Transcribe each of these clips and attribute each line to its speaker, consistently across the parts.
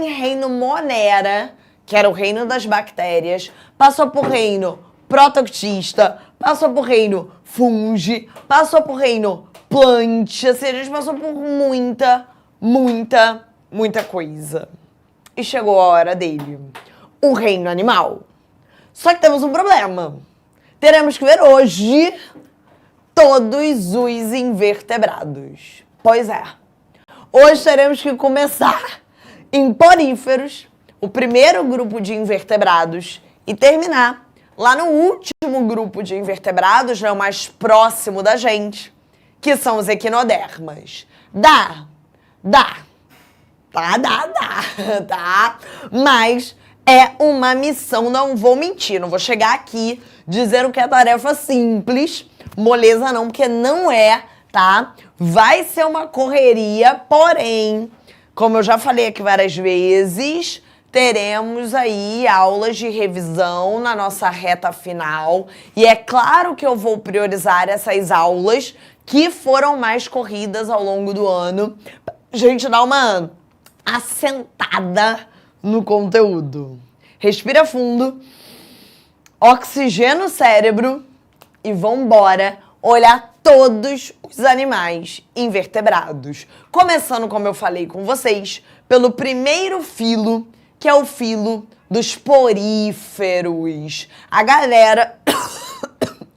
Speaker 1: reino Monera, que era o reino das bactérias, passou por reino Protoctista, passou por reino Fungi, passou por reino Plantia, ou seja, a gente passou por muita coisa. E chegou a hora dele, o reino animal. Só que temos um problema. Teremos que ver hoje todos os invertebrados. Pois é. Hoje teremos que começar em poríferos, o primeiro grupo de invertebrados, e terminar lá no último grupo de invertebrados, né, o mais próximo da gente, que são os equinodermas. Dá. Tá? Mas é uma missão, não vou mentir, não vou chegar aqui dizendo que é tarefa simples, moleza não, porque não é, tá? Vai ser uma correria, porém, como eu já falei aqui várias vezes, teremos aí aulas de revisão na nossa reta final. E é claro que eu vou priorizar essas aulas que foram mais corridas ao longo do ano. Gente, dá uma assentada no conteúdo. Respira fundo, oxigena o cérebro e vambora olhar todos os animais invertebrados. Começando, como eu falei com vocês, pelo primeiro filo, que é o filo dos poríferos. A galera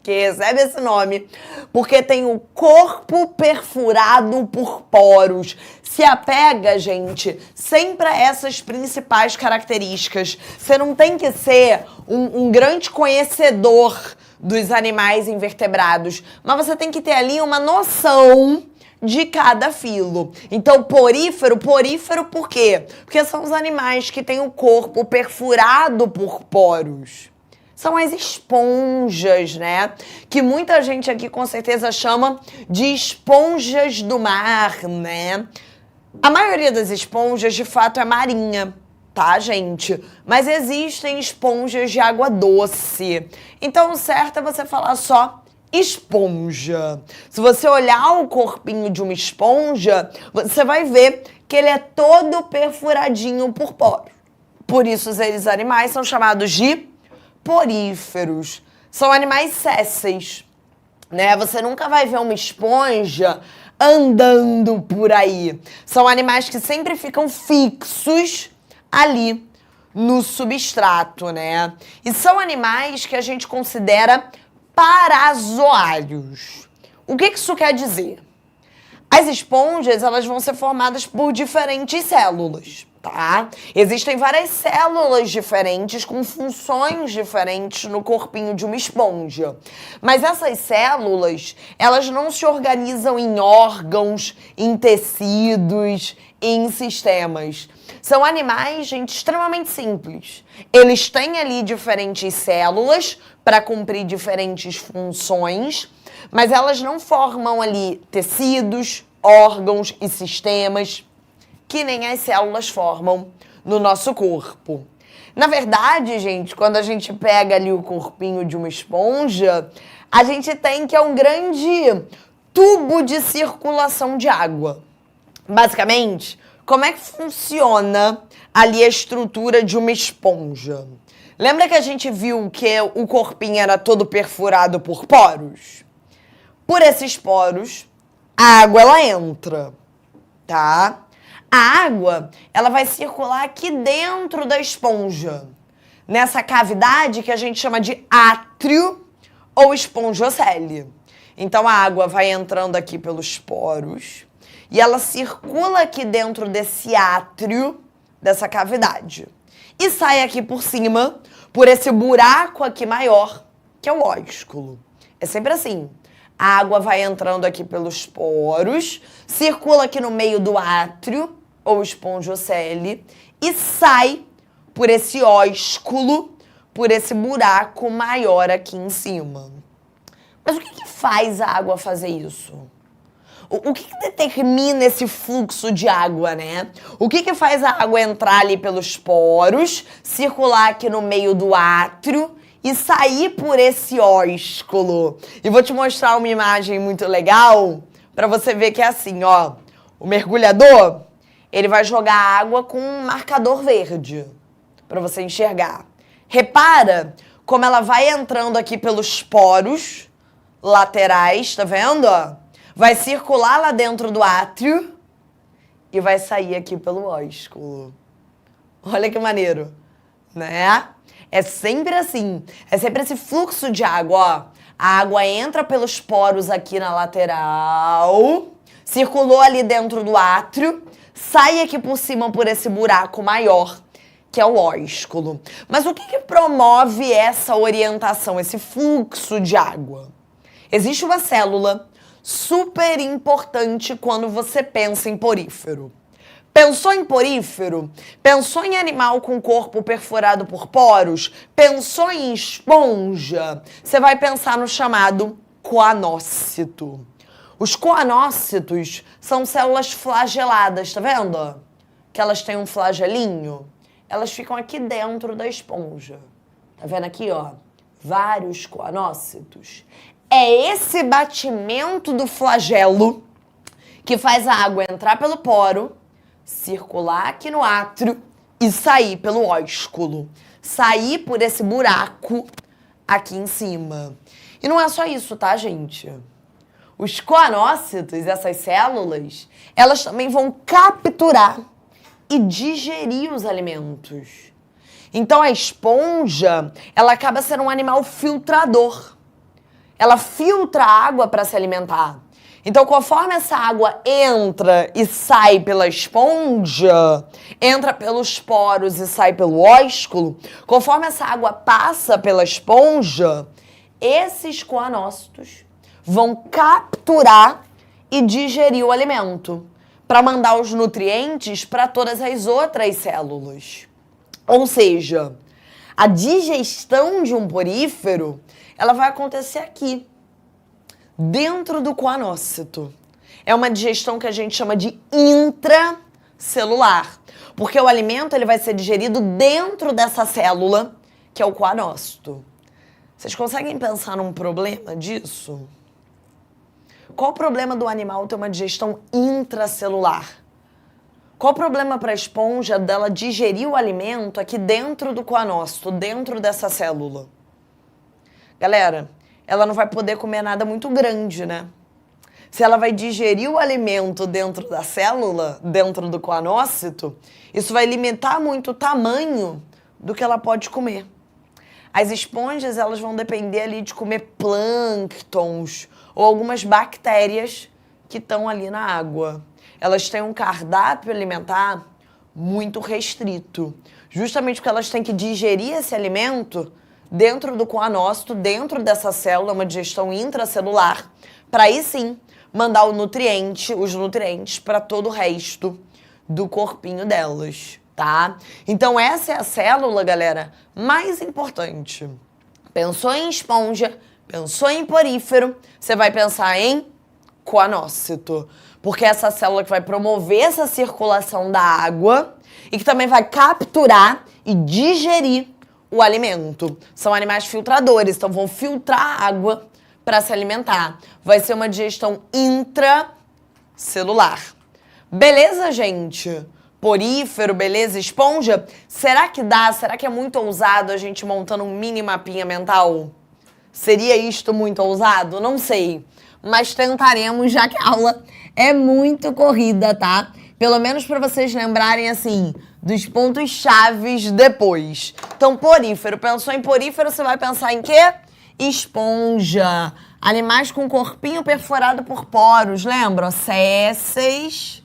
Speaker 1: que recebe esse nome porque tem o corpo perfurado por poros. Se apega, gente, sempre a essas principais características. Você não tem que ser um grande conhecedor dos animais invertebrados, mas você tem que ter ali uma noção de cada filo. Então, porífero por quê? Porque são os animais que têm o corpo perfurado por poros. São as esponjas, né? Que muita gente aqui com certeza chama de esponjas do mar, né? A maioria das esponjas, de fato, é marinha, tá, gente? Mas existem esponjas de água doce. Então, o certo é você falar só esponja. Se você olhar o corpinho de uma esponja, você vai ver que ele é todo perfuradinho por poros. Por isso, esses animais são chamados de poríferos. São animais sésseis, né? Você nunca vai ver uma esponja andando por aí. São animais que sempre ficam fixos ali no substrato, né? E são animais que a gente considera parazoários. O que isso quer dizer? As esponjas, elas vão ser formadas por diferentes células, tá? Existem várias células diferentes com funções diferentes no corpinho de uma esponja. Mas essas células, elas não se organizam em órgãos, em tecidos, em sistemas. São animais, gente, extremamente simples. Eles têm ali diferentes células para cumprir diferentes funções, mas elas não formam ali tecidos, órgãos e sistemas que nem as células formam no nosso corpo. Na verdade, gente, quando a gente pega ali o corpinho de uma esponja, a gente tem que é um grande tubo de circulação de água. Basicamente, como é que funciona ali a estrutura de uma esponja? Lembra que a gente viu que o corpinho era todo perfurado por poros? Por esses poros, a água ela entra, tá? A água, ela vai circular aqui dentro da esponja, nessa cavidade que a gente chama de átrio ou esponjocele. Então, a água vai entrando aqui pelos poros e ela circula aqui dentro desse átrio, dessa cavidade. E sai aqui por cima, por esse buraco aqui maior, que é o ósculo. É sempre assim. A água vai entrando aqui pelos poros, circula aqui no meio do átrio, ou esponjocele, e sai por esse ósculo, por esse buraco maior aqui em cima. Mas o que faz a água fazer isso? O que determina esse fluxo de água, né? O que faz a água entrar ali pelos poros, circular aqui no meio do átrio e sair por esse ósculo? E vou te mostrar uma imagem muito legal para você ver que é assim, ó. O mergulhador, ele vai jogar água com um marcador verde para você enxergar. Repara como ela vai entrando aqui pelos poros laterais, tá vendo? Vai circular lá dentro do átrio e vai sair aqui pelo ósculo. Olha que maneiro, né? É sempre assim, é sempre esse fluxo de água, ó. A água entra pelos poros aqui na lateral, circulou ali dentro do átrio, sai aqui por cima por esse buraco maior, que é o ósculo. Mas o que promove essa orientação, esse fluxo de água? Existe uma célula super importante quando você pensa em porífero. Pensou em porífero? Pensou em animal com corpo perfurado por poros? Pensou em esponja? Você vai pensar no chamado coanócito. Os coanócitos são células flageladas, tá vendo? Que elas têm um flagelinho. Elas ficam aqui dentro da esponja. Tá vendo aqui, ó? Vários coanócitos. É esse batimento do flagelo que faz a água entrar pelo poro, circular aqui no átrio e sair pelo ósculo. Sair por esse buraco aqui em cima. E não é só isso, tá, gente? Os coanócitos, essas células, elas também vão capturar e digerir os alimentos. Então a esponja, ela acaba sendo um animal filtrador. Ela filtra a água para se alimentar. Então, conforme essa água entra e sai pela esponja, entra pelos poros e sai pelo ósculo, conforme essa água passa pela esponja, esses coanócitos vão capturar e digerir o alimento para mandar os nutrientes para todas as outras células. Ou seja, a digestão de um porífero, ela vai acontecer aqui, dentro do coanócito. É uma digestão que a gente chama de intracelular, porque o alimento ele vai ser digerido dentro dessa célula, que é o coanócito. Vocês conseguem pensar num problema disso? Qual o problema do animal ter uma digestão intracelular? Qual o problema para a esponja dela digerir o alimento aqui dentro do coanócito, dentro dessa célula? Galera, ela não vai poder comer nada muito grande, né? Se ela vai digerir o alimento dentro da célula, dentro do coanócito, isso vai limitar muito o tamanho do que ela pode comer. As esponjas, elas vão depender ali de comer plânctons ou algumas bactérias que estão ali na água. Elas têm um cardápio alimentar muito restrito, justamente porque elas têm que digerir esse alimento dentro do coanócito, dentro dessa célula, uma digestão intracelular, para aí sim mandar os nutrientes para todo o resto do corpinho delas, tá? Então essa é a célula, galera, mais importante. Pensou em esponja, pensou em porífero, você vai pensar em coanócito, porque é essa célula que vai promover essa circulação da água e que também vai capturar e digerir o alimento. São animais filtradores, então vão filtrar água para se alimentar. Vai ser uma digestão intracelular. Beleza, gente? Porífero, beleza? Esponja? Será que dá? Será que é muito ousado a gente montando um mini mapinha mental? Seria isto muito ousado? Não sei. Mas tentaremos, já que a aula é muito corrida, tá? Pelo menos para vocês lembrarem, assim, dos pontos chaves depois. Então, porífero. Pensou em porífero, você vai pensar em quê? Esponja. Animais com corpinho perfurado por poros, lembra? Césseis.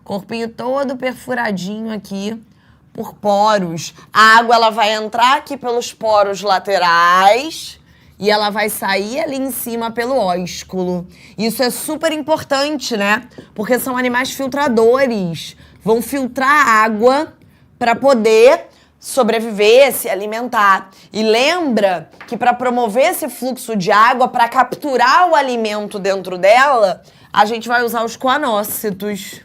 Speaker 1: Corpinho todo perfuradinho aqui por poros. A água, ela vai entrar aqui pelos poros laterais e ela vai sair ali em cima pelo ósculo. Isso é super importante, né? Porque são animais filtradores. Vão filtrar a água para poder sobreviver, se alimentar. E lembra que para promover esse fluxo de água, para capturar o alimento dentro dela, a gente vai usar os coanócitos.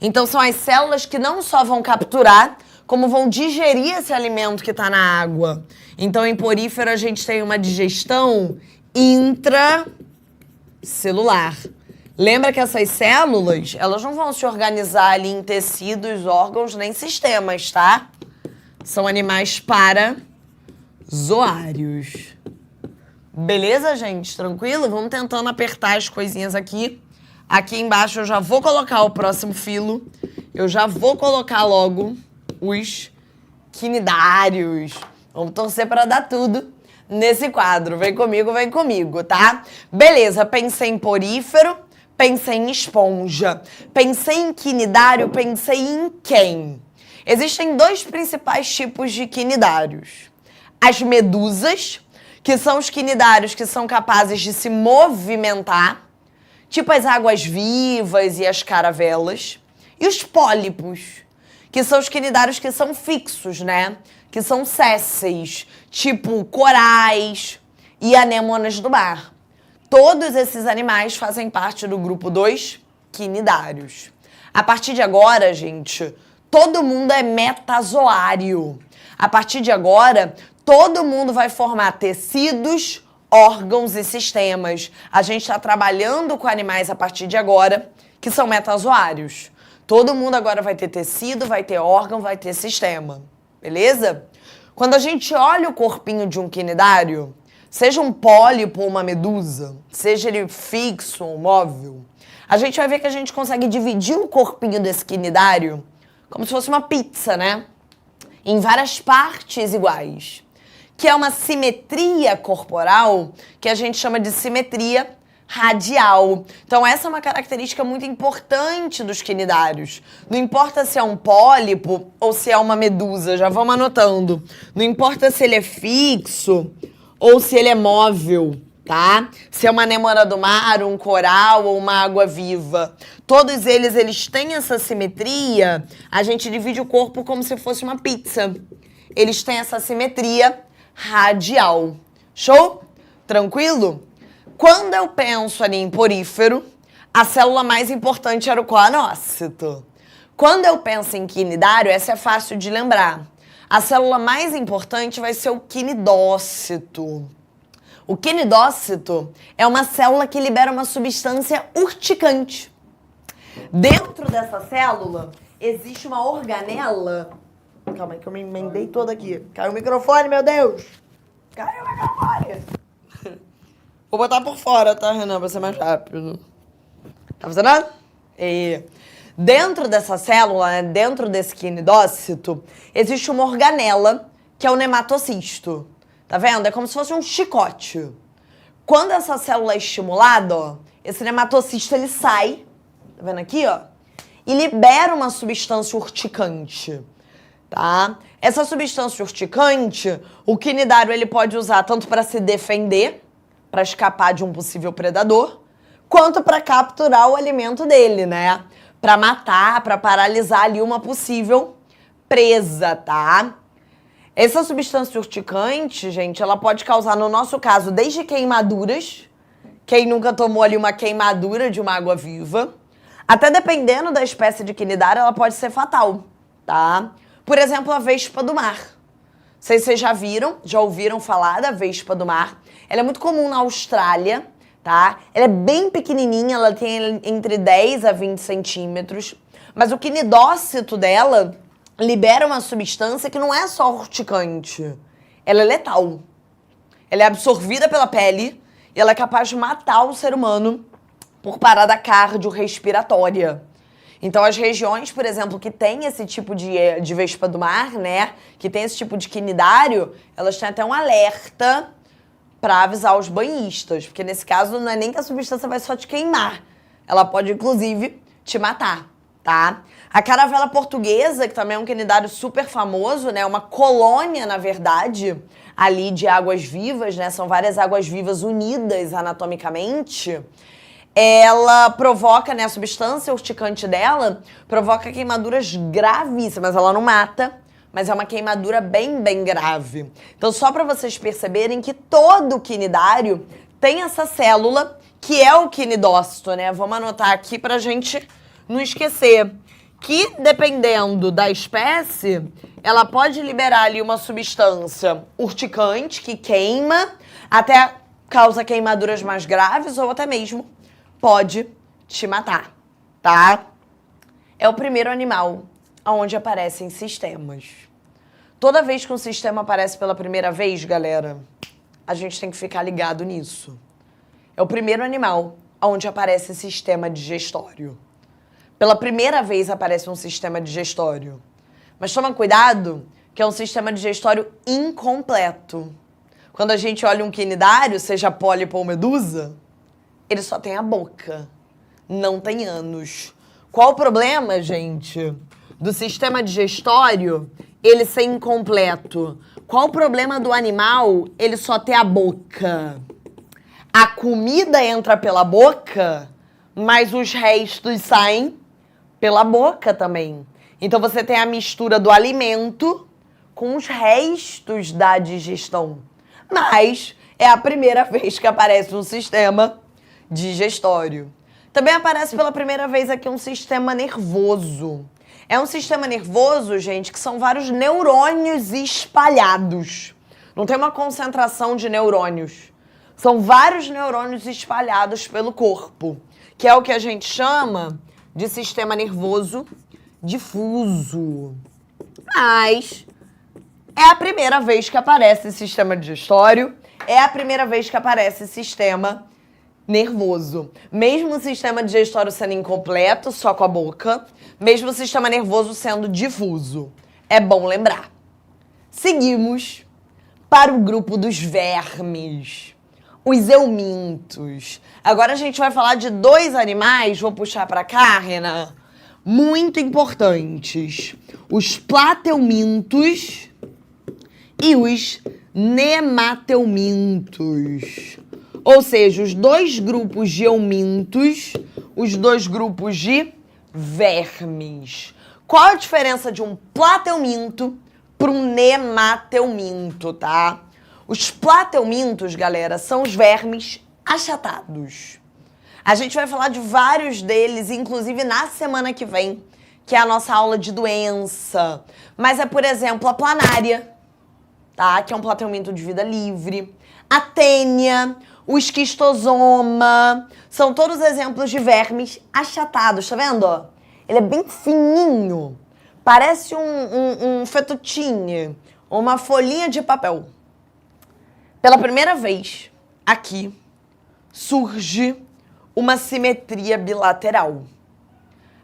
Speaker 1: Então são as células que não só vão capturar, como vão digerir esse alimento que está na água. Então, em porífero, a gente tem uma digestão intracelular. Lembra que essas células, elas não vão se organizar ali em tecidos, órgãos, nem sistemas, tá? São animais parazoários. Beleza, gente? Tranquilo? Vamos tentando apertar as coisinhas aqui. Aqui embaixo eu já vou colocar o próximo filo. Eu já vou colocar logo os quinidários. Vamos torcer para dar tudo nesse quadro. Vem comigo, tá? Beleza, pensei em porífero, pensei em esponja, pensei em quinidário, pensei em quem? Existem dois principais tipos de quinidários. As medusas, que são os quinidários que são capazes de se movimentar, tipo as águas-vivas e as caravelas. E os pólipos, que são os quinidários que são fixos, né? Que são sésseis, tipo corais e anêmonas do mar. Todos esses animais fazem parte do grupo dos quinidários. A partir de agora, gente, todo mundo é metazoário. A partir de agora, todo mundo vai formar tecidos, órgãos e sistemas. A gente está trabalhando com animais a partir de agora que são metazoários. Todo mundo agora vai ter tecido, vai ter órgão, vai ter sistema. Beleza? Quando a gente olha o corpinho de um quinidário, seja um pólipo ou uma medusa, seja ele fixo ou móvel, a gente vai ver que a gente consegue dividir o corpinho desse quinidário como se fosse uma pizza, né? Em várias partes iguais. Que é uma simetria corporal que a gente chama de simetria radial. Então essa é uma característica muito importante dos quinidários. Não importa se é um pólipo ou se é uma medusa, já vamos anotando. Não importa se ele é fixo ou se ele é móvel, tá? Se é uma anêmona do mar, um coral ou uma água-viva. Todos eles têm essa simetria. A gente divide o corpo como se fosse uma pizza. Eles têm essa simetria radial. Show? Tranquilo? Quando eu penso ali em porífero, a célula mais importante era o coanócito. Quando eu penso em quinidário, essa é fácil de lembrar. A célula mais importante vai ser o quinidócito. O quinidócito é uma célula que libera uma substância urticante. Dentro dessa célula existe uma organela. Calma aí que eu me emendei toda aqui. Caiu o microfone, meu Deus! Caiu o microfone! Vou botar por fora, tá, Renan? Pra ser mais rápido. Tá funcionando? E dentro dessa célula, né, dentro desse quinidócito, existe uma organela, que é o nematocisto. Tá vendo? É como se fosse um chicote. Quando essa célula é estimulada, ó, esse nematocisto, ele sai, tá vendo aqui, ó? E libera uma substância urticante, tá? Essa substância urticante, o quinidário, ele pode usar tanto para se defender, para escapar de um possível predador, quanto para capturar o alimento dele, né? Para matar, para paralisar ali uma possível presa, tá? Essa substância urticante, gente, ela pode causar, no nosso caso, desde queimaduras, quem nunca tomou ali uma queimadura de uma água-viva, até dependendo da espécie de quinidário, ela pode ser fatal, tá? Por exemplo, a vespa do mar. Não sei se vocês já ouviram falar da vespa do mar. Ela é muito comum na Austrália, tá? Ela é bem pequenininha, ela tem entre 10 a 20 centímetros. Mas o quinidócito dela libera uma substância que não é só urticante. Ela é letal. Ela é absorvida pela pele e ela é capaz de matar o ser humano por parada cardiorrespiratória. Então, as regiões, por exemplo, que tem esse tipo de vespa do mar, né? Que tem esse tipo de quinidário, elas têm até um alerta para avisar os banhistas. Porque nesse caso, não é nem que a substância vai só te queimar. Ela pode, inclusive, te matar, tá? A caravela portuguesa, que também é um quinidário super famoso, né? Uma colônia, na verdade, ali de águas-vivas, né? São várias águas-vivas unidas anatomicamente. Ela provoca, né, a substância urticante dela provoca queimaduras gravíssimas. Ela não mata, mas é uma queimadura bem, bem grave. Então, só para vocês perceberem que todo quinidário tem essa célula, que é o quinidócito, né? Vamos anotar aqui pra gente não esquecer. Que, dependendo da espécie, ela pode liberar ali uma substância urticante que queima, até causa queimaduras mais graves ou até mesmo pode te matar, tá? É o primeiro animal onde aparecem sistemas. Toda vez que um sistema aparece pela primeira vez, galera, a gente tem que ficar ligado nisso. É o primeiro animal onde aparece sistema digestório. Pela primeira vez aparece um sistema digestório. Mas toma cuidado, que é um sistema digestório incompleto. Quando a gente olha um quinidário, seja pólipo ou medusa, ele só tem a boca, não tem ânus. Qual o problema, gente, do sistema digestório ele ser incompleto? Qual o problema do animal ele só ter a boca? A comida entra pela boca, mas os restos saem pela boca também. Então você tem a mistura do alimento com os restos da digestão. Mas é a primeira vez que aparece um sistema digestório. Também aparece pela primeira vez aqui um sistema nervoso. É um sistema nervoso, gente, que são vários neurônios espalhados. Não tem uma concentração de neurônios. São vários neurônios espalhados pelo corpo, que é o que a gente chama de sistema nervoso difuso. Mas é a primeira vez que aparece sistema digestório, é a primeira vez que aparece sistema nervoso. Mesmo o sistema digestório sendo incompleto, só com a boca, mesmo o sistema nervoso sendo difuso. É bom lembrar. Seguimos para o grupo dos vermes, os eumintos. Agora a gente vai falar de dois animais, vou puxar para cá, Renan, muito importantes. Os plateumintos e os nemateumintos. Ou seja, os dois grupos de eumintos, os dois grupos de vermes. Qual a diferença de um plateuminto para um nemateuminto, tá? Os plateumintos, galera, são os vermes achatados. A gente vai falar de vários deles, inclusive na semana que vem, que é a nossa aula de doença. Mas é, por exemplo, a planária, tá? Que é um plateuminto de vida livre. A tênia, o esquistosoma, são todos exemplos de vermes achatados, tá vendo? Ele é bem fininho, parece um fettuccine, uma folhinha de papel. Pela primeira vez, aqui, surge uma simetria bilateral.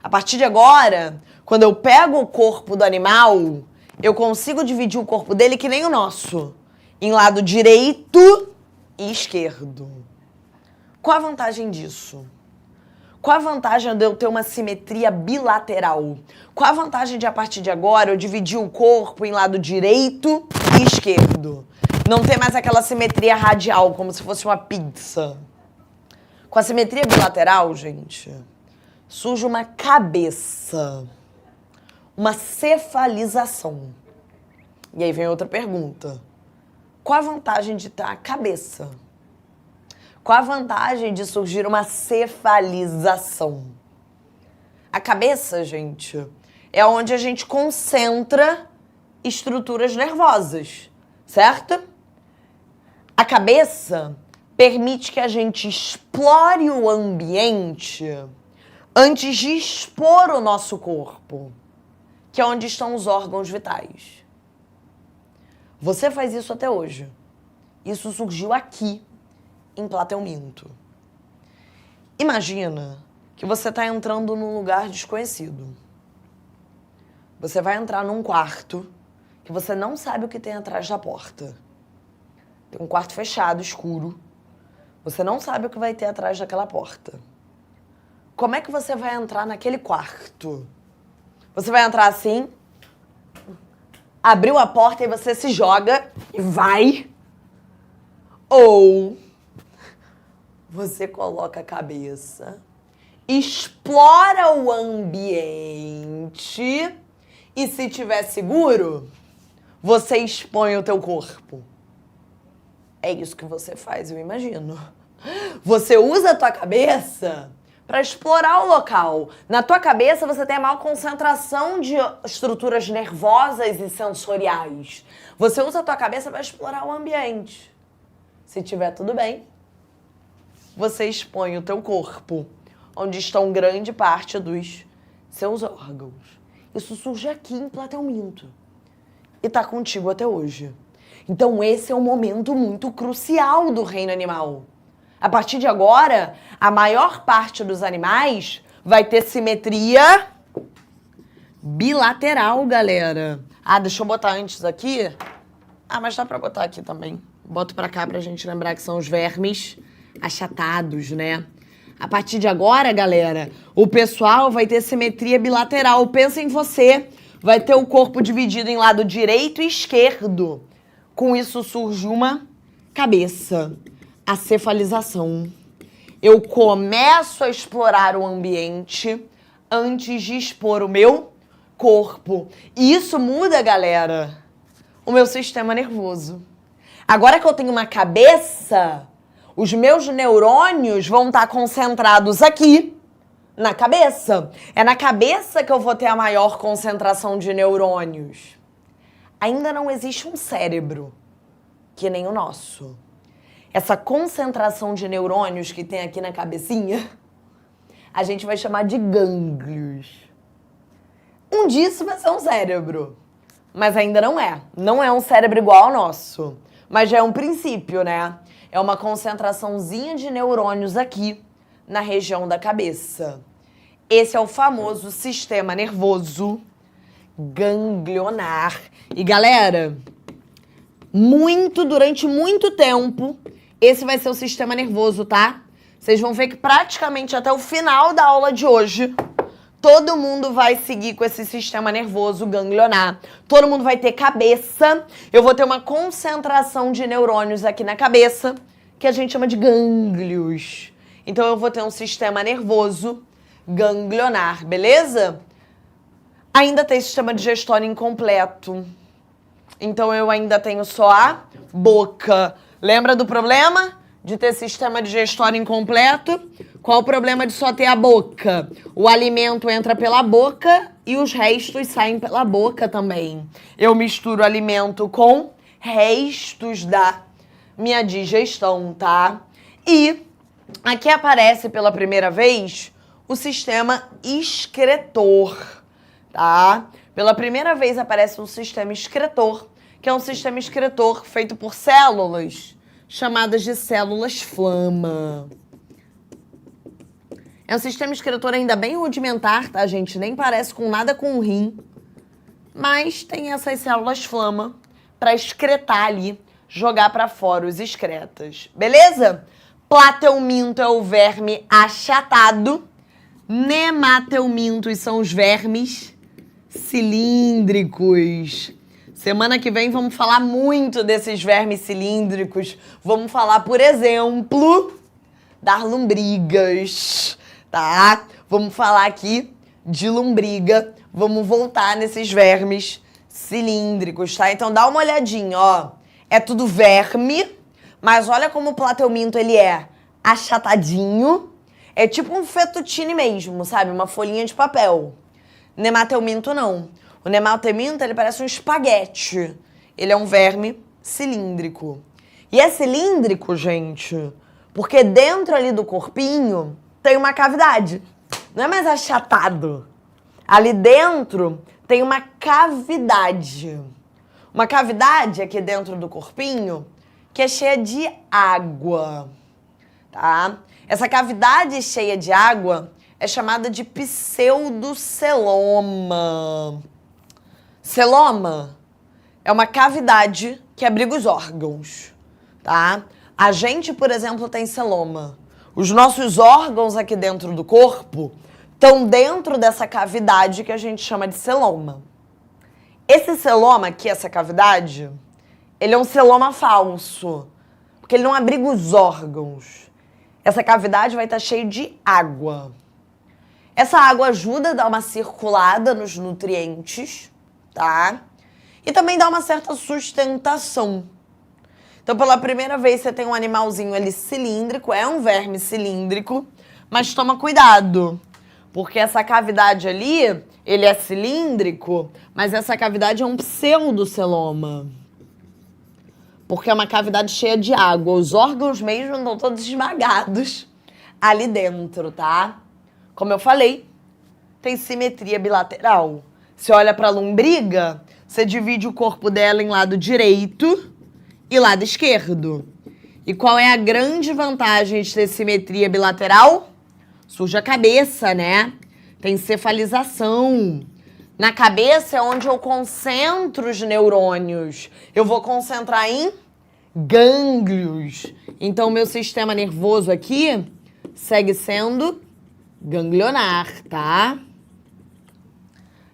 Speaker 1: A partir de agora, quando eu pego o corpo do animal, eu consigo dividir o corpo dele que nem o nosso, em lado direito e esquerdo. Qual a vantagem disso? Qual a vantagem de eu ter uma simetria bilateral? Qual a vantagem de, a partir de agora, eu dividir o corpo em lado direito e esquerdo? Não ter mais aquela simetria radial, como se fosse uma pizza. Com a simetria bilateral, gente, surge uma cabeça, uma cefalização. E aí vem outra pergunta. Qual a vantagem de ter a cabeça? Qual a vantagem de surgir uma cefalização? A cabeça, gente, é onde a gente concentra estruturas nervosas, certo? A cabeça permite que a gente explore o ambiente antes de expor o nosso corpo, que é onde estão os órgãos vitais. Você faz isso até hoje. Isso surgiu aqui, em plateuminto. Imagina que você está entrando num lugar desconhecido. Você vai entrar num quarto que você não sabe o que tem atrás da porta. Tem um quarto fechado, escuro. Você não sabe o que vai ter atrás daquela porta. Como é que você vai entrar naquele quarto? Você vai entrar assim, abriu a porta e você se joga e vai. Ou você coloca a cabeça, explora o ambiente e, se tiver seguro, você expõe o teu corpo. É isso que você faz, eu imagino. Você usa a tua cabeça para explorar o local. Na tua cabeça você tem a maior concentração de estruturas nervosas e sensoriais. Você usa a tua cabeça para explorar o ambiente. Se tiver tudo bem, você expõe o teu corpo. onde estão grande parte dos seus órgãos. Isso surge aqui em Platelminto e tá contigo até hoje. Então esse é um momento muito crucial do reino animal. A partir de agora, a maior parte dos animais vai ter simetria bilateral, galera. Ah, deixa eu botar antes aqui. Ah, mas dá pra botar aqui também. Boto pra cá pra gente lembrar que são os vermes achatados, né? A partir de agora, galera, o pessoal vai ter simetria bilateral. Pensa em você. Vai ter o corpo dividido em lado direito e esquerdo. Com isso surge uma cabeça. A cefalização. Eu começo a explorar o ambiente antes de expor o meu corpo. E isso muda, galera, o meu sistema nervoso. Agora que eu tenho uma cabeça, os meus neurônios vão estar concentrados aqui, na cabeça. É na cabeça que eu vou ter a maior concentração de neurônios. Ainda não existe um cérebro que nem o nosso. Essa concentração de neurônios que tem aqui na cabecinha, a gente vai chamar de gânglios. Um dia isso vai ser um cérebro, mas ainda não é. Não é um cérebro igual ao nosso, mas já é um princípio, né? É uma concentraçãozinha de neurônios aqui na região da cabeça. Esse é o famoso sistema nervoso ganglionar. E galera, durante muito tempo, esse vai ser o sistema nervoso, tá? Vocês vão ver que praticamente até o final da aula de hoje, todo mundo vai seguir com esse sistema nervoso ganglionar. Todo mundo vai ter cabeça. Eu vou ter uma concentração de neurônios aqui na cabeça, que a gente chama de gânglios. Então eu vou ter um sistema nervoso ganglionar, beleza? Ainda tem sistema digestório incompleto. Então eu ainda tenho só a boca. Lembra do problema de ter sistema digestório incompleto? Qual o problema de só ter a boca? O alimento entra pela boca e os restos saem pela boca também. Eu misturo alimento com restos da minha digestão, tá? E aqui aparece pela primeira vez o sistema excretor, tá? Pela primeira vez aparece um sistema excretor, que é um sistema excretor feito por células chamadas de células flama. É um sistema excretor ainda bem rudimentar, tá, gente? Nem parece com nada com o rim, mas tem essas células flama para excretar ali, jogar para fora os excretas, beleza? Platelminto é o verme achatado, nematelmintos são os vermes cilíndricos. Semana que vem vamos falar muito desses vermes cilíndricos. Vamos falar, por exemplo, das lombrigas, tá? Vamos falar aqui de lombriga. Vamos voltar nesses vermes cilíndricos, tá? Então dá uma olhadinha, ó. É tudo verme, mas olha como o platelminto ele é achatadinho. É tipo um fettuccine mesmo, sabe? Uma folhinha de papel. Nematelminto não. O nematelminto, ele parece um espaguete. Ele é um verme cilíndrico. E é cilíndrico, gente, porque dentro ali do corpinho tem uma cavidade. Não é mais achatado. Ali dentro tem uma cavidade. Uma cavidade aqui dentro do corpinho que é cheia de água, tá? Essa cavidade cheia de água é chamada de pseudoceloma. Celoma é uma cavidade que abriga os órgãos, tá? A gente, por exemplo, tem celoma. Os nossos órgãos aqui dentro do corpo estão dentro dessa cavidade que a gente chama de celoma. Esse celoma aqui, essa cavidade, ele é um celoma falso, porque ele não abriga os órgãos. Essa cavidade vai estar cheia de água. Essa água ajuda a dar uma circulada nos nutrientes, tá? E também dá uma certa sustentação. Então, pela primeira vez, você tem um animalzinho ali cilíndrico, é um verme cilíndrico, mas toma cuidado, porque essa cavidade ali, ele é cilíndrico, mas essa cavidade é um pseudoceloma. Porque é uma cavidade cheia de água. Os órgãos mesmo estão todos esmagados ali dentro, tá? como eu falei, tem simetria bilateral. Você olha para a lombriga, você divide o corpo dela em lado direito e lado esquerdo. E qual é a grande vantagem de ter simetria bilateral? Surge a cabeça, né? Tem cefalização. Na cabeça é onde eu concentro os neurônios. Eu vou concentrar em gânglios. Então, meu sistema nervoso aqui segue sendo ganglionar, tá?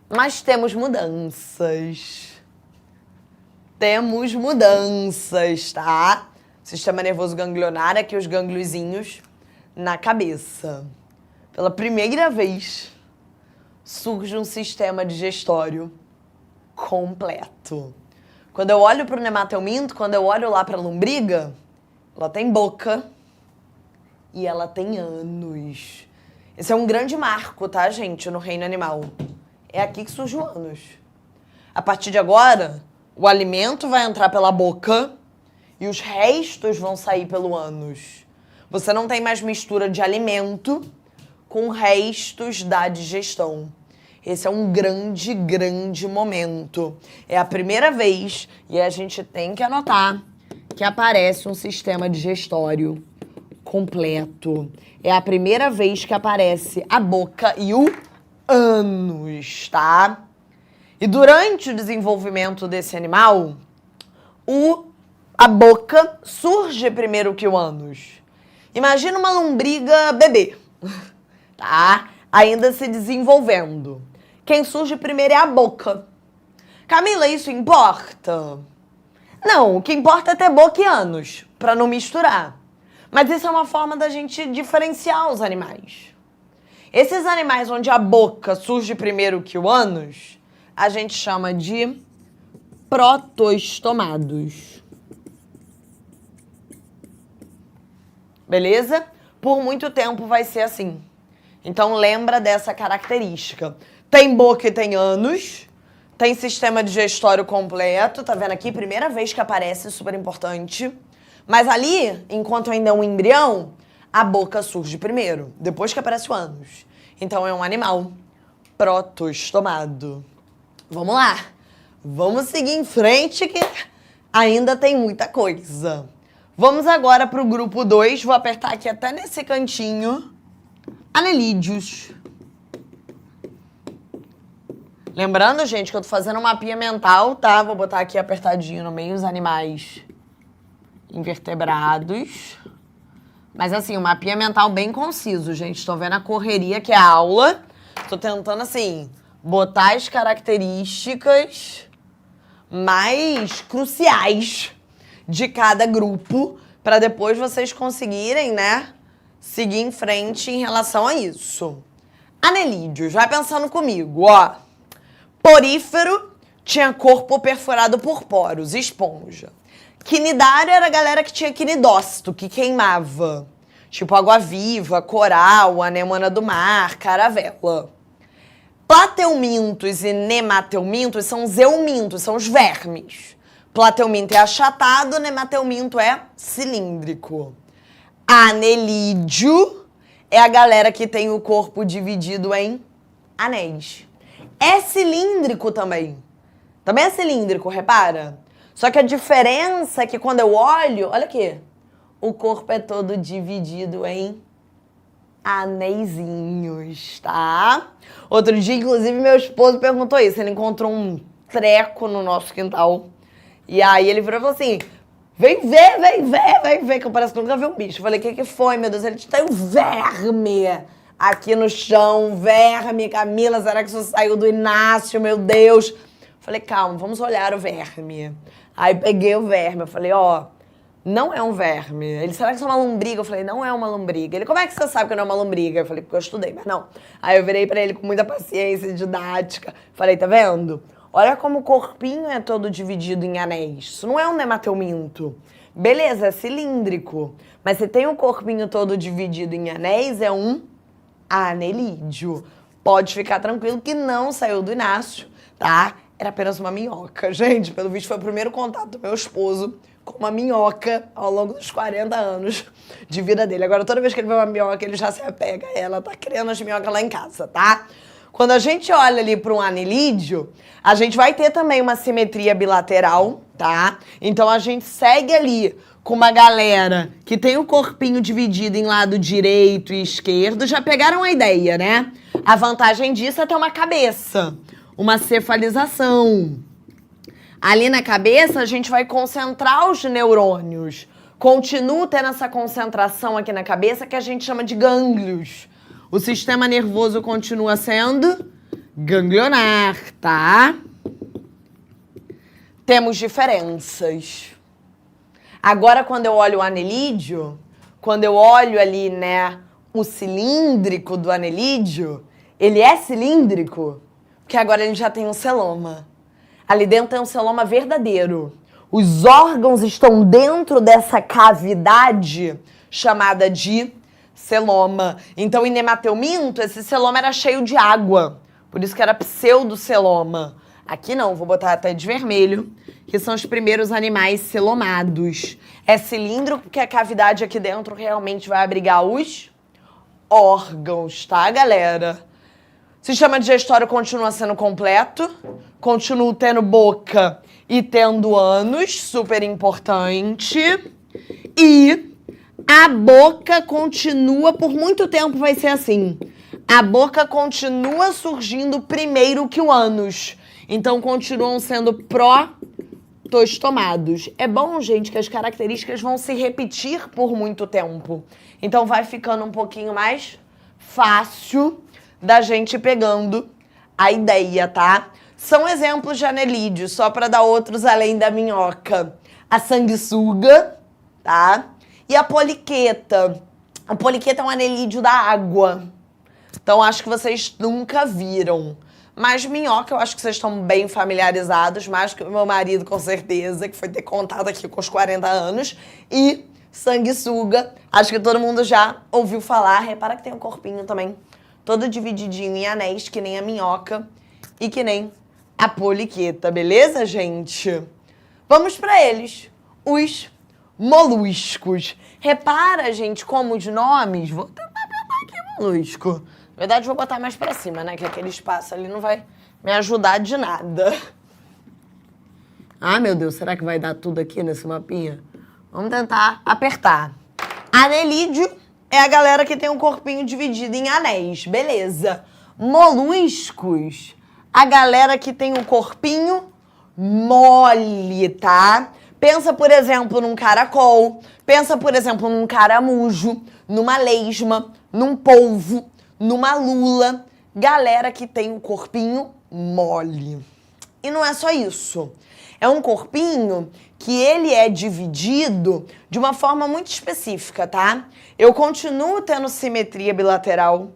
Speaker 1: Mas temos mudanças. Temos mudanças, tá? Sistema nervoso ganglionar, aqui os gangliozinhos na cabeça. Pela primeira vez, surge um sistema digestório completo. Quando eu olho para o nemateuminto, quando eu olho lá para a lombriga, ela tem boca e ela tem ânus. Esse é um grande marco, tá, gente, no reino animal. É aqui que surge o ânus. A partir de agora, o alimento vai entrar pela boca e os restos vão sair pelo ânus. Você não tem mais mistura de alimento com restos da digestão. Esse é um grande, grande momento. É a primeira vez, e a gente tem que anotar, que aparece um sistema digestório completo. É a primeira vez que aparece a boca e o ânus, tá? E durante o desenvolvimento desse animal, a boca surge primeiro que o ânus. Imagina uma lombriga bebê, tá? Ainda se desenvolvendo. Quem surge primeiro é a boca. Camila, isso importa? Não, o que importa é ter boca e ânus, pra não misturar. Mas isso é uma forma da gente diferenciar os animais. Esses animais onde a boca surge primeiro que o ânus, a gente chama de protoestomados. Beleza? Por muito tempo vai ser assim. Então lembra dessa característica. Tem boca e tem ânus, tem sistema digestório completo, tá vendo aqui? Primeira vez que aparece, super importante. Mas ali, enquanto ainda é um embrião, a boca surge primeiro, depois que aparece o ânus. Então é um animal protoestomado. Vamos lá. Vamos seguir em frente que ainda tem muita coisa. Vamos agora para o grupo 2. Vou apertar aqui até nesse cantinho. Anelídeos. Lembrando, gente, que eu tô fazendo um mapinha mental, tá? Vou botar aqui apertadinho no meio os animais invertebrados. Mas assim, um mapinha mental bem conciso, gente. Estão vendo a correria que é a aula. Tô tentando, assim, botar as características mais cruciais de cada grupo para depois vocês conseguirem, né, seguir em frente em relação a isso. Anelídeos, vai pensando comigo, ó. Porífero tinha corpo perfurado por poros, esponja. Quinidário era a galera que tinha quinidócito, que queimava. Tipo água-viva, coral, anemona do mar, caravela. Plateumintos e nemateumintos são os eumintos, são os vermes. Plateuminto é achatado, nemateuminto é cilíndrico. Anelídeo é a galera que tem o corpo dividido em anéis. É cilíndrico também. Também é cilíndrico, repara? Só que a diferença é que quando eu olho, olha aqui, o corpo é todo dividido em anéisinhos, tá? Outro dia, inclusive, meu esposo perguntou isso. Ele encontrou um treco no nosso quintal. E aí ele virou e falou assim, vem ver, que eu parece que nunca vi um bicho. Eu falei, o que foi, meu Deus? Ele tem um verme aqui no chão, verme, Camila, será que isso saiu do Inácio, meu Deus? Eu falei, calma, vamos olhar o verme. Aí peguei o verme, eu falei, ó, não é um verme. Ele, será que isso é uma lombriga? Eu falei, não é uma lombriga. Ele, como é que você sabe que não é uma lombriga? Eu falei, porque eu estudei, mas não. Aí eu virei pra ele com muita paciência e didática. Falei, tá vendo? Olha como o corpinho é todo dividido em anéis. Isso não é um nemateuminto. Beleza, é cilíndrico. Mas se tem o corpinho todo dividido em anéis, é um anelídeo. Pode ficar tranquilo que não saiu do Inácio, tá? era apenas uma minhoca. Gente, pelo visto foi o primeiro contato do meu esposo com uma minhoca ao longo dos 40 anos de vida dele. Agora, toda vez que ele vê uma minhoca, ele já se apega a ela, tá criando as minhocas lá em casa, tá? Quando a gente olha ali para um anelídeo, a gente vai ter também uma simetria bilateral, tá? Então, a gente segue ali com uma galera que tem o corpinho dividido em lado direito e esquerdo. Já pegaram a ideia, né? A vantagem disso é ter uma cabeça, uma cefalização. Ali na cabeça, a gente vai concentrar os neurônios. Continua tendo essa concentração aqui na cabeça que a gente chama de gânglios. O sistema nervoso continua sendo ganglionar, tá? Temos diferenças. Agora, quando eu olho o anelídeo, quando eu olho ali, né, o cilíndrico do anelídeo, ele é cilíndrico, porque agora ele já tem um celoma. Ali dentro tem um celoma verdadeiro. Os órgãos estão dentro dessa cavidade chamada de celoma. Então, em Nemateuminto, esse celoma era cheio de água. Por isso que era pseudoceloma. Aqui não, vou botar até de vermelho, que são os primeiros animais celomados. É cilíndrico porque a cavidade aqui dentro realmente vai abrigar os órgãos, tá, galera? O sistema digestório continua sendo completo, continua tendo boca e tendo ânus, super importante. E a boca continua, por muito tempo vai ser assim. A boca continua surgindo primeiro que o ânus. Então, continuam sendo protostomados. É bom, gente, que as características vão se repetir por muito tempo. Então, vai ficando um pouquinho mais fácil da gente pegando a ideia, tá? São exemplos de anelídeo, só para dar outros além da minhoca. A sanguessuga, tá? E a poliqueta. A poliqueta é um anelídeo da água. Então, acho que vocês nunca viram. Mas minhoca, eu acho que vocês estão bem familiarizados, mais que o meu marido, com certeza, que foi ter contado aqui com os 40 anos. E sanguessuga, acho que todo mundo já ouviu falar. Repara que tem um corpinho também, todo divididinho em anéis, que nem a minhoca e que nem a poliqueta, beleza, gente? Vamos para eles, os moluscos. Repara, gente, como os nomes... Vou tentar botar aqui molusco. Na verdade, vou botar mais pra cima, né? Que aquele espaço ali não vai me ajudar de nada. Ah, meu Deus, será que vai dar tudo aqui nesse mapinha? Vamos tentar apertar. Anelídeo é a galera que tem um corpinho dividido em anéis, beleza. Moluscos, a galera que tem um corpinho mole, tá? Pensa, por exemplo, num caracol. Pensa, por exemplo, num caramujo, numa lesma, num polvo, numa lula, galera que tem um corpinho mole. E não é só isso. É um corpinho que ele é dividido de uma forma muito específica, tá? Eu continuo tendo simetria bilateral,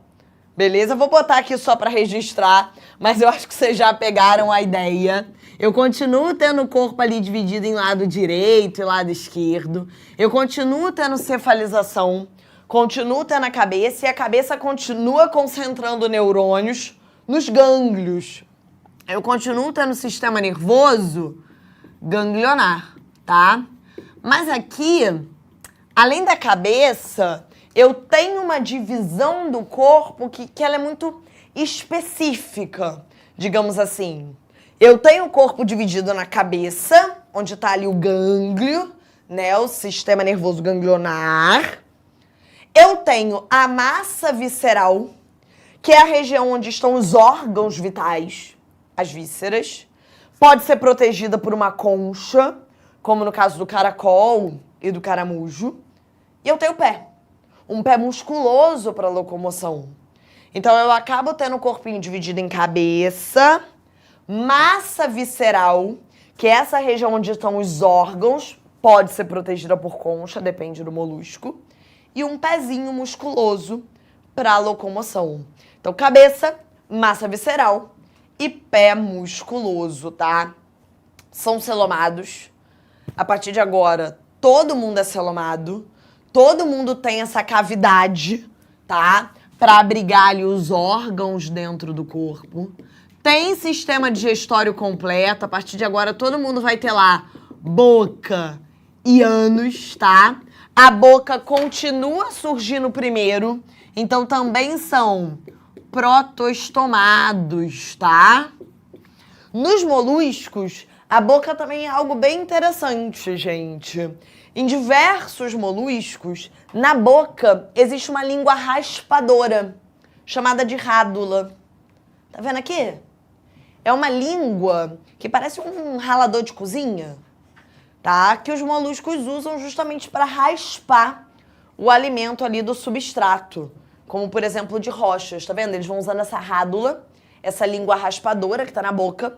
Speaker 1: beleza? Vou botar aqui só para registrar, mas eu acho que vocês já pegaram a ideia. Eu continuo tendo o corpo ali dividido em lado direito e lado esquerdo. Eu continuo tendo cefalização. Continuo tendo a cabeça e a cabeça continua concentrando neurônios nos gânglios. Eu continuo tendo o sistema nervoso ganglionar, tá? Mas aqui, além da cabeça, eu tenho uma divisão do corpo que ela é muito específica, digamos assim. Eu tenho o corpo dividido na cabeça, onde está ali o gânglio, né? O sistema nervoso ganglionar. Eu tenho a massa visceral, que é a região onde estão os órgãos vitais, as vísceras. Pode ser protegida por uma concha, como no caso do caracol e do caramujo. E eu tenho o pé, um pé musculoso para locomoção. Então, eu acabo tendo o corpinho dividido em cabeça, massa visceral, que é essa região onde estão os órgãos, pode ser protegida por concha, depende do molusco, e um pezinho musculoso para locomoção. Então, cabeça, massa visceral e pé musculoso, tá? São celomados. A partir de agora, todo mundo é celomado. Todo mundo tem essa cavidade, tá? Para abrigar ali os órgãos dentro do corpo. tem sistema digestório completo. A partir de agora, todo mundo vai ter lá boca e ânus, tá? A boca continua surgindo primeiro, então também são protostomados, tá? Nos moluscos, a boca também é algo bem interessante, gente. Em diversos moluscos, na boca existe uma língua raspadora, chamada de rádula. Tá vendo aqui? É uma língua que parece um ralador de cozinha, tá? Que os moluscos usam justamente para raspar o alimento ali do substrato, como por exemplo de rochas, tá vendo? Eles vão usando essa rádula, essa língua raspadora que tá na boca,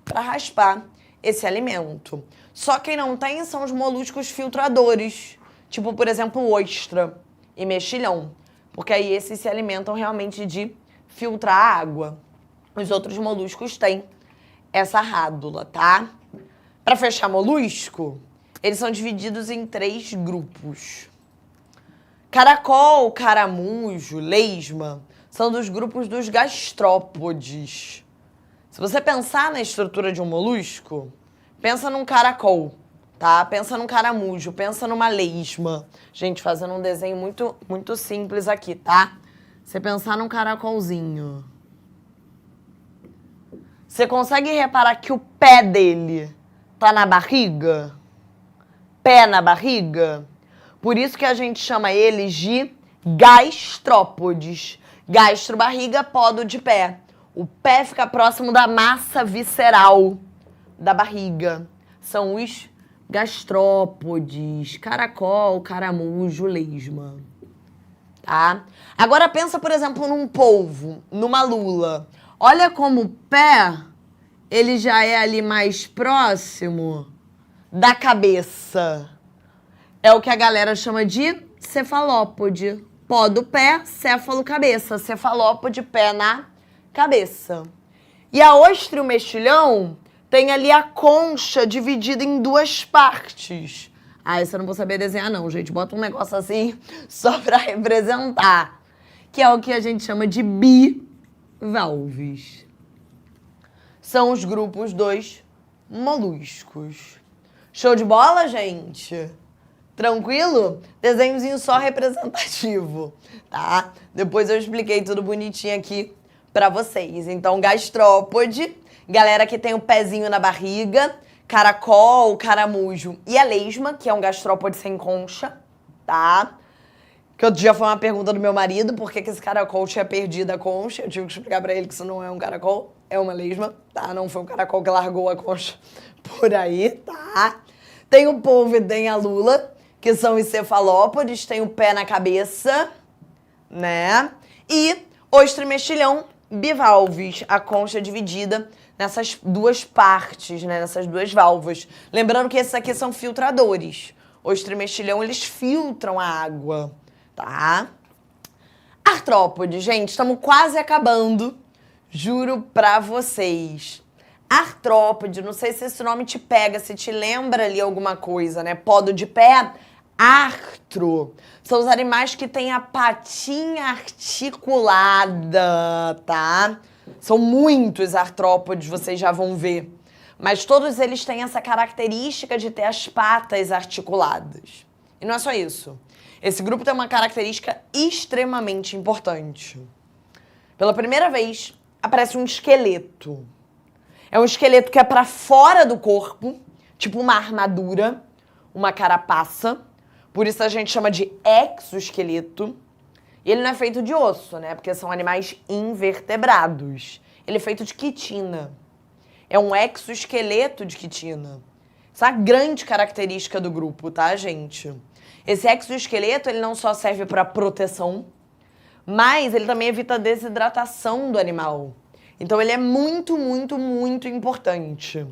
Speaker 1: para raspar esse alimento. Só quem não tem são os moluscos filtradores, tipo por exemplo ostra e mexilhão, porque aí esses se alimentam realmente de filtrar a água. Os outros moluscos têm essa rádula, tá? Para fechar molusco, eles são divididos em 3 grupos. Caracol, caramujo, lesma são dos grupos dos gastrópodes. Se você pensar na estrutura de um molusco, pensa num caracol, tá? Pensa num caramujo, pensa numa lesma. Gente, fazendo um desenho muito simples aqui, tá? Você pensar num caracolzinho. Você consegue reparar que o pé dele tá na barriga? Pé na barriga? Por isso que a gente chama eles de gastrópodes. Gastro, barriga, podo de pé. O pé fica próximo da massa visceral da barriga. São os gastrópodes, caracol, caramujo, lesma. Tá? Agora pensa, por exemplo, num polvo, numa lula. Olha como o pé, ele já é ali mais próximo da cabeça. É o que a galera chama de cefalópode. Pó do pé, céfalo, cabeça. Cefalópode, pé na cabeça. E a ostra e o mexilhão tem ali a concha dividida em 2 partes. Ah, esse eu não vou saber desenhar não, gente. Bota um negócio assim só pra representar. Que é o que a gente chama de bivalves. São os grupos dos moluscos. Show de bola, gente? Tranquilo? Desenhozinho só representativo, tá? Depois eu expliquei tudo bonitinho aqui pra vocês. Então, gastrópode, galera que tem o pezinho na barriga, caracol, caramujo e a lesma, que é um gastrópode sem concha, tá? Que outro dia foi uma pergunta do meu marido, por que esse caracol tinha perdido a concha. Eu tive que explicar pra ele que isso não é um caracol, é uma lesma, tá? Não foi um caracol que largou a concha por aí, tá? Tem o polvo e tem a lula, que são os cefalópodes, tem o pé na cabeça, né? E ostra e mexilhão, bivalves, a concha dividida nessas 2 partes, né? Nessas 2 válvulas. Lembrando que esses aqui são filtradores. Ostra e mexilhão, eles filtram a água, tá? Artrópode, gente, estamos quase acabando, juro pra vocês. Artrópode, não sei se esse nome te pega, se te lembra ali alguma coisa, né? Podo de pé, artro. São os animais que têm a patinha articulada, tá? São muitos artrópodes, vocês já vão ver. Mas todos eles têm essa característica de ter as patas articuladas. E não é só isso. Esse grupo tem uma característica extremamente importante. Pela primeira vez, aparece um esqueleto. É um esqueleto que é para fora do corpo, tipo uma armadura, uma carapaça. Por isso a gente chama de exoesqueleto. E ele não é feito de osso, né? Porque são animais invertebrados. Ele é feito de quitina. É um exoesqueleto de quitina. Essa é a grande característica do grupo, tá, gente? Esse exoesqueleto, ele não só serve para proteção, mas ele também evita a desidratação do animal. Então ele é muito importante.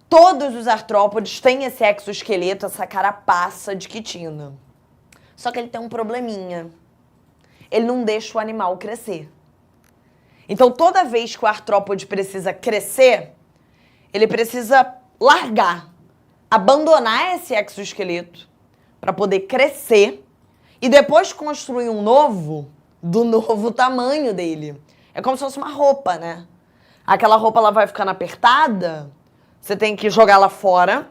Speaker 1: Todos os artrópodes têm esse exoesqueleto, essa carapaça de quitina. Só que ele tem um probleminha. Ele não deixa o animal crescer. Então toda vez que o artrópode precisa crescer, ele precisa largar, abandonar esse exoesqueleto para poder crescer e depois construir um novo do novo tamanho dele. É como se fosse uma roupa, né? aquela roupa ela vai ficando apertada, você tem que jogar ela fora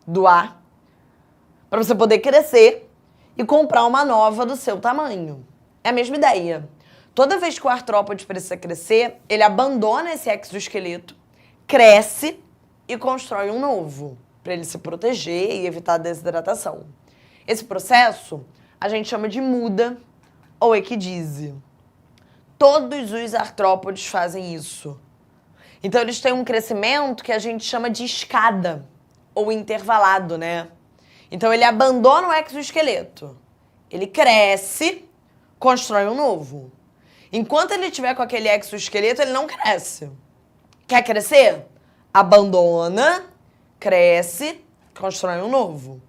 Speaker 1: do ar para você poder crescer e comprar uma nova do seu tamanho. É a mesma ideia. Toda vez que o artrópode precisa crescer, ele abandona esse exoesqueleto, cresce e constrói um novo, para ele se proteger e evitar a desidratação. Esse processo a gente chama de muda ou equidise. Todos os artrópodes fazem isso. Então eles têm um crescimento que a gente chama de escada ou intervalado, né? Então ele abandona o exoesqueleto, ele cresce, constrói um novo. Enquanto ele estiver com aquele exoesqueleto, ele não cresce. Quer crescer? Abandona, cresce, constrói um novo.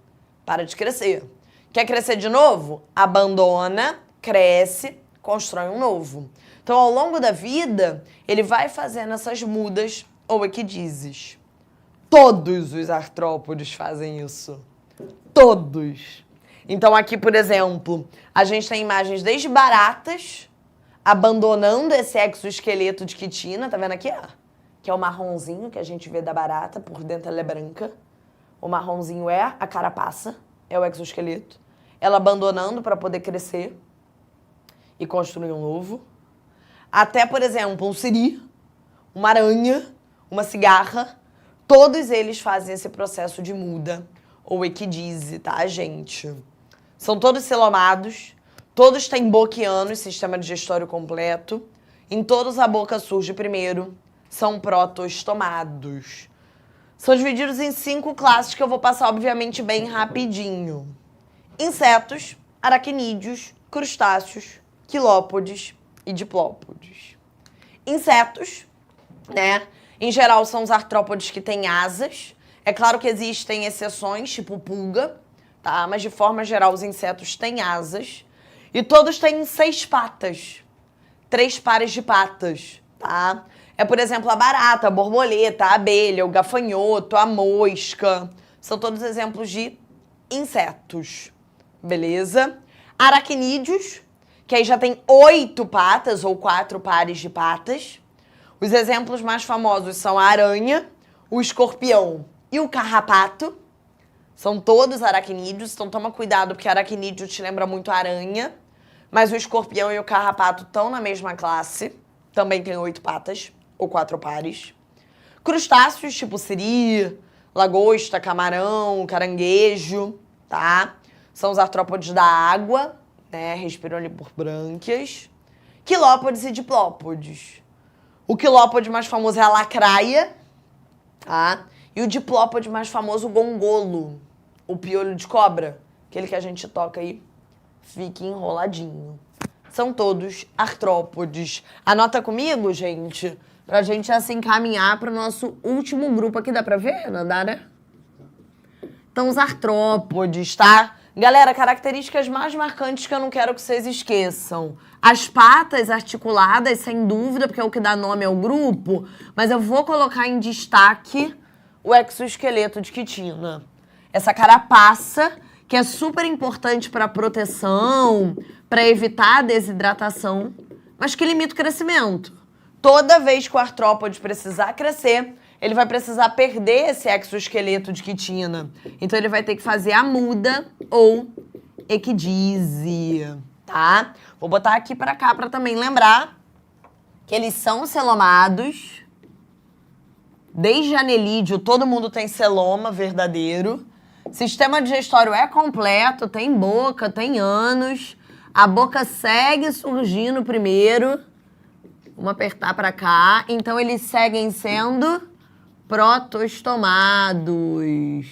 Speaker 1: Para de crescer. Quer crescer de novo? Abandona, cresce, constrói um novo. Então, ao longo da vida, ele vai fazendo essas mudas ou equidises. Todos os artrópodes fazem isso. Todos. Então, aqui, por exemplo, a gente tem imagens desde baratas abandonando esse exoesqueleto de quitina, tá vendo aqui, ó? Que é o marronzinho que a gente vê da barata, por dentro ela é branca. O marronzinho é a carapaça, é o exoesqueleto. Ela abandonando para poder crescer e construir um novo. Até, por exemplo, um siri, uma aranha, uma cigarra, todos eles fazem esse processo de muda ou equidise, tá, gente? São todos celomados, todos têm boca e ânus, sistema digestório completo. Em todos a boca surge primeiro, são protostomados. São divididos em 5 classes que eu vou passar, obviamente, bem rapidinho. Insetos, aracnídeos, crustáceos, quilópodes e diplópodes. Insetos, né? Em geral, são os artrópodes que têm asas. É claro que existem exceções, tipo pulga, tá? Mas, de forma geral, os insetos têm asas. E todos têm 6 patas. 3 pares de patas, tá? É, por exemplo, a barata, a borboleta, a abelha, o gafanhoto, a mosca. São todos exemplos de insetos, beleza? Aracnídeos, que aí já tem 8 patas ou 4 pares de patas. Os exemplos mais famosos são a aranha, o escorpião e o carrapato. São todos aracnídeos, então toma cuidado porque aracnídeo te lembra muito a aranha. Mas o escorpião e o carrapato estão na mesma classe. Também tem 8 patas ou 4 pares. Crustáceos, tipo siri, lagosta, camarão, caranguejo, tá? São os artrópodes da água, né? Respiram ali por brânquias. Quilópodes e diplópodes. O quilópode mais famoso é a lacraia, tá? E o diplópode mais famoso, o gongolo, o piolho de cobra, aquele que a gente toca aí, fica enroladinho. São todos artrópodes. Anota comigo, gente, pra gente assim encaminhar pro nosso último grupo aqui. Dá pra ver? Não dá, né? Então, os artrópodes, tá? Galera, características mais marcantes que eu não quero que vocês esqueçam. As patas articuladas, sem dúvida, porque é o que dá nome ao grupo, mas eu vou colocar em destaque o exoesqueleto de quitina. Essa carapaça, que é super importante para proteção, para evitar a desidratação, mas que limita o crescimento. Toda vez que o artrópode precisar crescer, ele vai precisar perder esse exoesqueleto de quitina. Então, ele vai ter que fazer a muda ou equidise, tá? Vou botar aqui para cá para também lembrar que eles são celomados. Desde anelídeo, todo mundo tem celoma verdadeiro. Sistema digestório é completo, tem boca, tem ânus. A boca segue surgindo primeiro. Vamos apertar para cá. Então, eles seguem sendo protostomados.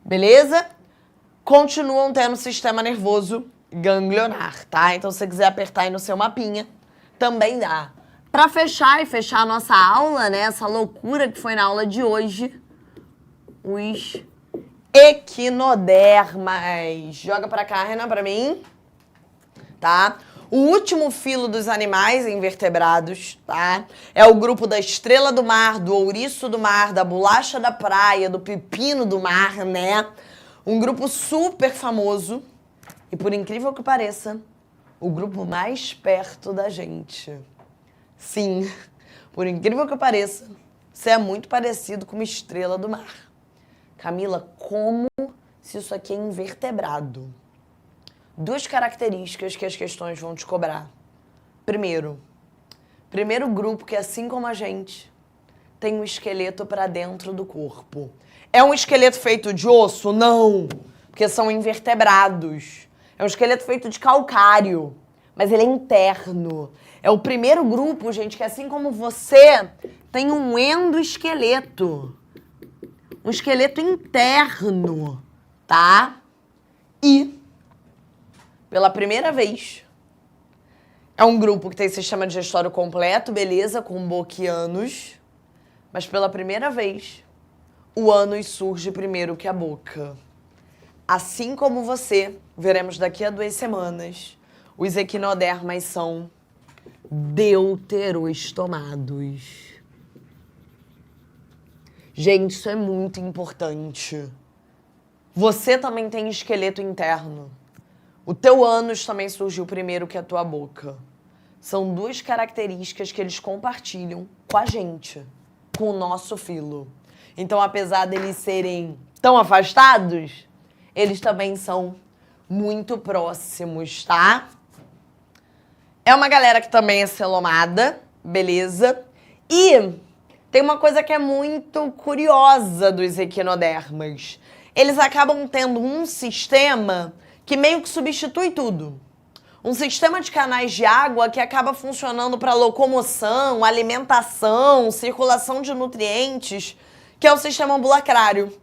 Speaker 1: Beleza? Continuam tendo sistema nervoso ganglionar, tá? Então, se você quiser apertar aí no seu mapinha, também dá. Para fechar e fechar a nossa aula, né? Essa loucura que foi na aula de hoje, os equinodermas. Joga pra cá, Renan, pra mim. Tá? O último filo dos animais invertebrados, tá? É o grupo da estrela do mar, do ouriço do mar, da bolacha da praia, do pepino do mar, né? Um grupo super famoso e, por incrível que pareça, o grupo mais perto da gente. Sim, por incrível que pareça, você é muito parecido com uma estrela do mar. Camila, como se isso aqui é invertebrado? 2 características que as questões vão te cobrar. Primeiro grupo que, assim como a gente, tem um esqueleto para dentro do corpo. É um esqueleto feito de osso? Não, porque são invertebrados. É um esqueleto feito de calcário, mas ele é interno. É o primeiro grupo, gente, que assim como você, tem um endoesqueleto. Um esqueleto interno, tá? E, pela primeira vez, é um grupo que tem sistema digestório completo, beleza, com boca e ânus. Mas pela primeira vez, o ânus surge primeiro que a boca. Assim como você, veremos daqui a 2 semanas, os equinodermas são deuteroestomados. Gente, isso é muito importante. Você também tem esqueleto interno. O teu ânus também surgiu primeiro que a tua boca. São 2 características que eles compartilham com a gente, com o nosso filo. Então, apesar deles serem tão afastados, eles também são muito próximos, tá? É uma galera que também é celomada, beleza? E tem uma coisa que é muito curiosa dos equinodermas. Eles acabam tendo um sistema que meio que substitui tudo. Um sistema de canais de água que acaba funcionando para locomoção, alimentação, circulação de nutrientes, que é o sistema ambulacrário.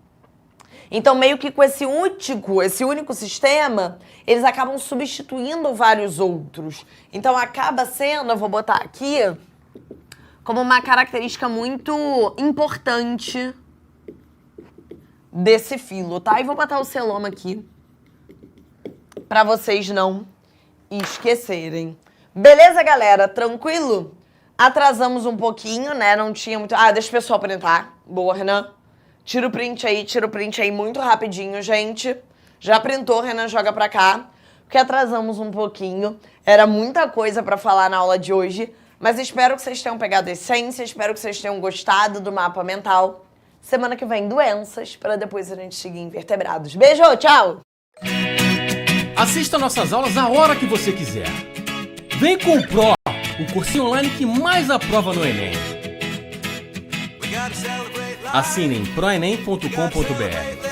Speaker 1: Então, meio que com esse único sistema, eles acabam substituindo vários outros. Então, acaba sendo, eu vou botar aqui, como uma característica muito importante desse filo, tá? E vou botar o celoma aqui, para vocês não esquecerem. Beleza, galera? Tranquilo? Atrasamos um pouquinho, né? Não tinha muito... Ah, deixa o pessoal printar. Boa, Renan. Tira o print aí muito rapidinho, gente. Já printou, Renan, joga pra cá. Porque atrasamos um pouquinho. Era muita coisa pra falar na aula de hoje. Mas espero que vocês tenham pegado a essência, espero que vocês tenham gostado do mapa mental. Semana que vem, doenças, para depois a gente seguir invertebrados. Beijo, tchau!
Speaker 2: Assista nossas aulas a hora que você quiser. Vem com o Pro, o cursinho online que mais aprova no Enem. Assine em proenem.com.br.